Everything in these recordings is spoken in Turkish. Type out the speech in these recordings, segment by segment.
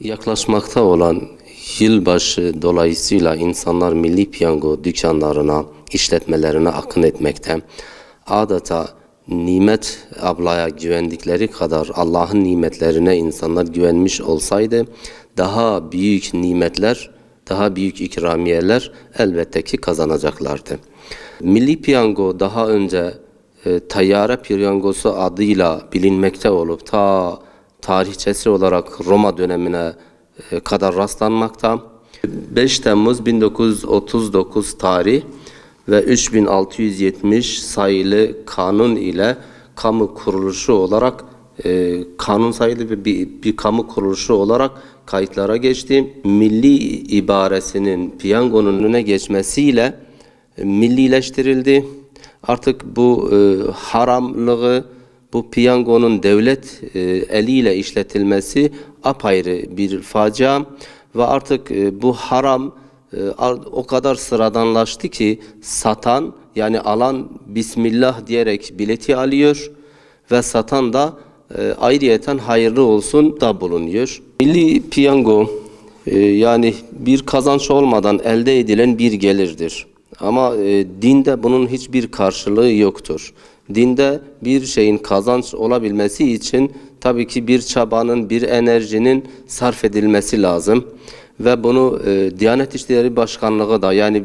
Yaklaşmakta olan yılbaşı dolayısıyla insanlar milli piyango dükkanlarına, işletmelerine akın etmekte. Adeta nimet ablaya güvendikleri kadar Allah'ın nimetlerine insanlar güvenmiş olsaydı daha büyük nimetler, daha büyük ikramiyeler elbette ki kazanacaklardı. Milli piyango daha önce tayyare piyangosu adıyla bilinmekte olup tarihçesi olarak Roma dönemine kadar rastlanmakta. 5 Temmuz 1939 tarih ve 3670 sayılı kanun ile kamu kuruluşu olarak kanun sayılı bir kamu kuruluşu olarak kayıtlara geçti. Milli ibaresinin piyangonun önüne geçmesiyle millileştirildi. Artık bu haramlığı, bu piyangonun devlet eliyle işletilmesi apayrı bir facia ve artık bu haram o kadar sıradanlaştı ki satan, yani alan Bismillah diyerek bileti alıyor ve satan da ayrıyeten hayırlı olsun da bulunuyor. Milli piyango yani bir kazanç olmadan elde edilen bir gelirdir. Ama dinde bunun hiçbir karşılığı yoktur. Dinde bir şeyin kazanç olabilmesi için tabii ki bir çabanın, bir enerjinin sarf edilmesi lazım. Ve bunu Diyanet İşleri Başkanlığı da yani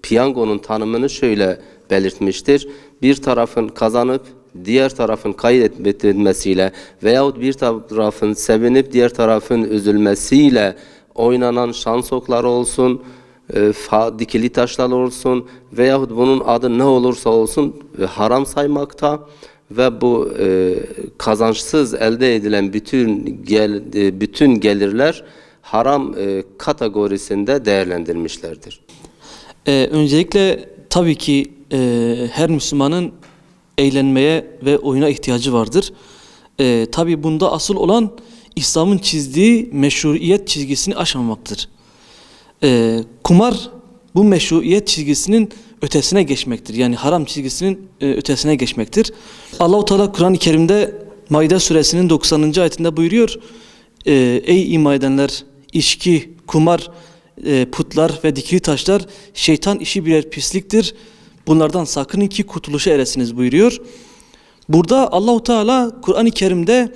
piyangonun tanımını şöyle belirtmiştir. Bir tarafın kazanıp diğer tarafın kaybetmesiyle veyahut bir tarafın sevinip diğer tarafın üzülmesiyle oynanan şans okları olsun, dikili taşlar olsun veyahut bunun adı ne olursa olsun haram saymakta ve bu kazançsız elde edilen bütün gelirler haram kategorisinde değerlendirmişlerdir. Öncelikle tabii ki her Müslümanın eğlenmeye ve oyuna ihtiyacı vardır. Tabii bunda asıl olan İslam'ın çizdiği meşruiyet çizgisini aşmamaktır. Kumar bu meşruiyet çizgisinin ötesine geçmektir. Yani haram çizgisinin ötesine geçmektir. Allah-u Teala Kur'an-ı Kerim'de Maide suresinin 90. ayetinde buyuruyor. Ey iman edenler, içki, kumar, putlar ve dikili taşlar şeytan işi birer pisliktir. Bunlardan sakının ki kurtuluşa eresiniz buyuruyor. Burada Allah-u Teala Kur'an-ı Kerim'de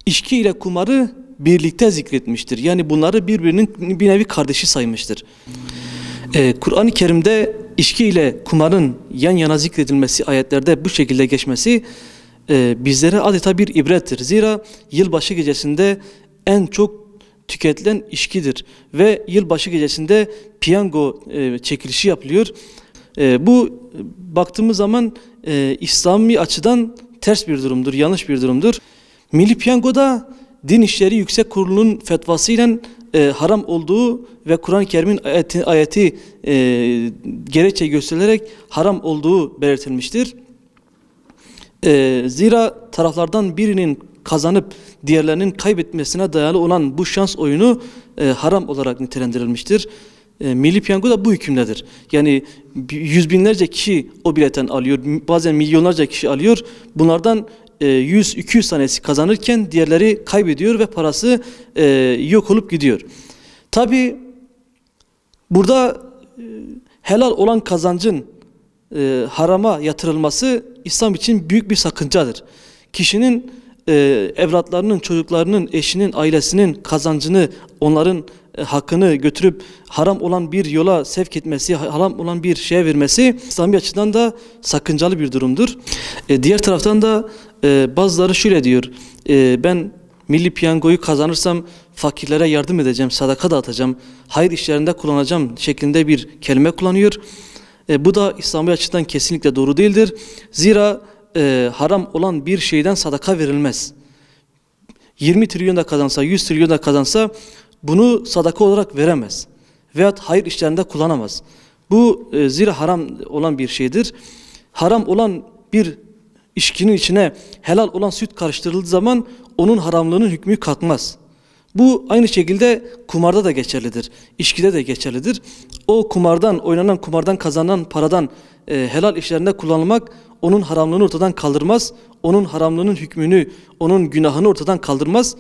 içki ile kumarı birlikte zikretmiştir. Yani bunları birbirinin bir nevi kardeşi saymıştır. Kur'an-ı Kerim'de içki ile kumarın yan yana zikredilmesi, ayetlerde bu şekilde geçmesi bizlere adeta bir ibrettir. Zira yılbaşı gecesinde en çok tüketilen içkidir ve yılbaşı gecesinde piyango çekilişi yapılıyor. Bu baktığımız zaman İslami açıdan ters bir durumdur, yanlış bir durumdur. Milli piyangoda Din İşleri Yüksek Kurulu'nun fetvasıyla haram olduğu ve Kur'an-ı Kerim'in ayeti gerekçe gösterilerek haram olduğu belirtilmiştir. Zira taraflardan birinin kazanıp diğerlerinin kaybetmesine dayalı olan bu şans oyunu haram olarak nitelendirilmiştir. Milli piyango da bu hükümdedir. Yani yüz binlerce kişi o biletten alıyor, bazen milyonlarca kişi alıyor. Bunlardan 100-200 tanesi kazanırken diğerleri kaybediyor ve parası yok olup gidiyor. Tabi burada helal olan kazancın harama yatırılması İslam için büyük bir sakıncadır. Kişinin evlatlarının, çocuklarının, eşinin, ailesinin kazancını, onların hakkını götürüp haram olan bir yola sevk etmesi, haram olan bir şeye vermesi İslami açıdan da sakıncalı bir durumdur. Diğer taraftan da bazıları şöyle diyor, ben milli piyangoyu kazanırsam fakirlere yardım edeceğim, sadaka dağıtacağım, hayır işlerinde kullanacağım şeklinde bir kelime kullanıyor. Bu da İslami açıdan kesinlikle doğru değildir. Zira haram olan bir şeyden sadaka verilmez. 20 trilyon da kazansa, 100 trilyon da kazansa bunu sadaka olarak veremez. Veyahut hayır işlerinde kullanamaz. Bu zira haram olan bir şeydir. Haram olan bir içkinin içine helal olan süt karıştırıldığı zaman onun haramlığının hükmü kalkmaz. Bu aynı şekilde kumarda da geçerlidir. İçkide de geçerlidir. O kumardan, oynanan kumardan kazanan paradan helal işlerinde kullanılmak onun haramlığını ortadan kaldırmaz. Onun haramlığının hükmünü, onun günahını ortadan kaldırmaz.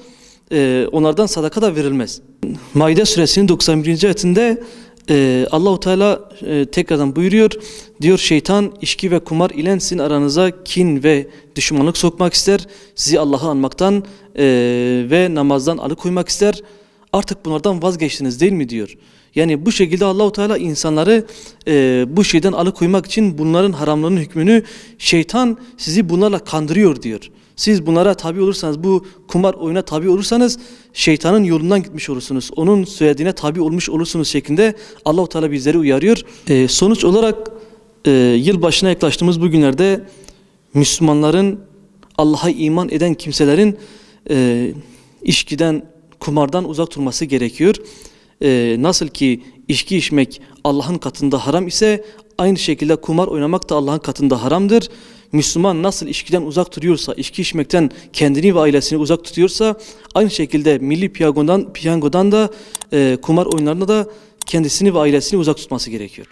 onlardan sadaka da verilmez. Maide suresinin 91. ayetinde Allahu Teala tekrardan buyuruyor. Diyor şeytan içki ve kumar ile sizin aranıza kin ve düşmanlık sokmak ister. Sizi Allah'ı anmaktan ve namazdan alıkoymak ister. Artık bunlardan vazgeçtiniz değil mi diyor. Yani bu şekilde Allahu Teala insanları bu şeyden alıkoymak için bunların haramlarının hükmünü şeytan sizi bunlarla kandırıyor diyor. Siz bunlara tabi olursanız, bu kumar oyuna tabi olursanız şeytanın yolundan gitmiş olursunuz. Onun söylediğine tabi olmuş olursunuz şeklinde Allahu Teala bizleri uyarıyor. Sonuç olarak yılbaşına yaklaştığımız bu günlerde Müslümanların, Allah'a iman eden kimselerin içkiden, kumardan uzak durması gerekiyor. Nasıl ki içki içmek Allah'ın katında haram ise aynı şekilde kumar oynamak da Allah'ın katında haramdır. Müslüman nasıl içkiden uzak duruyorsa, içki içmekten kendini ve ailesini uzak tutuyorsa aynı şekilde milli piyangodan da kumar oyunlarına da kendisini ve ailesini uzak tutması gerekiyor.